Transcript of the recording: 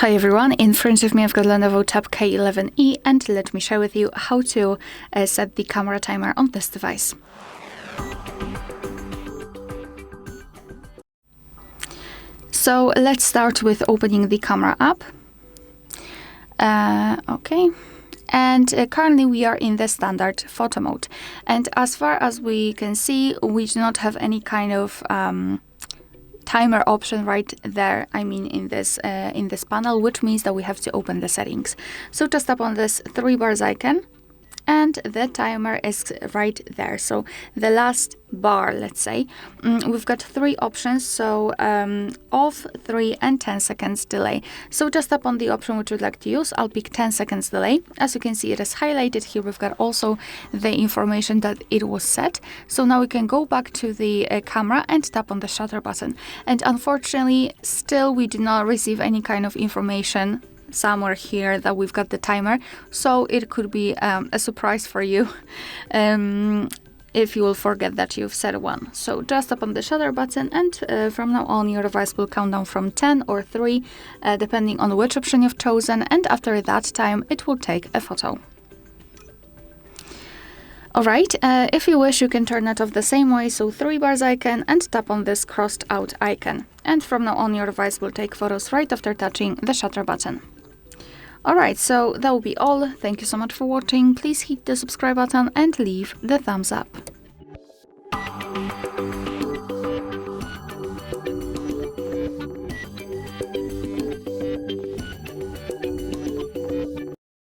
Hi everyone, in front of me I've got LENOVO Tab K11E and let me share with you how to set the camera timer on this device. So let's start with opening the camera app. Okay. And currently we are in the standard photo mode. And as far as we can see, we do not have any kind of timer option right there, in this panel, which means that we have to open the settings. So just tap on this three bars icon and the timer is right there. So the last bar, let's say, we've got three options. So off, 3 and 10 seconds delay. So just tap on the option which you'd like to use. I'll pick 10 seconds delay. As you can see, it is highlighted here. We've got also the information that it was set. So now we can go back to the camera and tap on the shutter button. And unfortunately, still we did not receive any kind of information somewhere here that we've got the timer, so it could be a surprise for you if you will forget that you've set one. So just tap on the shutter button and from now on your device will count down from 10 or 3 depending on which option you've chosen, and after that time it will take a photo. Alright, if you wish you can turn it off the same way, so 3 bars icon and tap on this crossed out icon, and from now on your device will take photos right after touching the shutter button. Alright, so that will be all. Thank you so much for watching. Please hit the subscribe button and leave the thumbs up.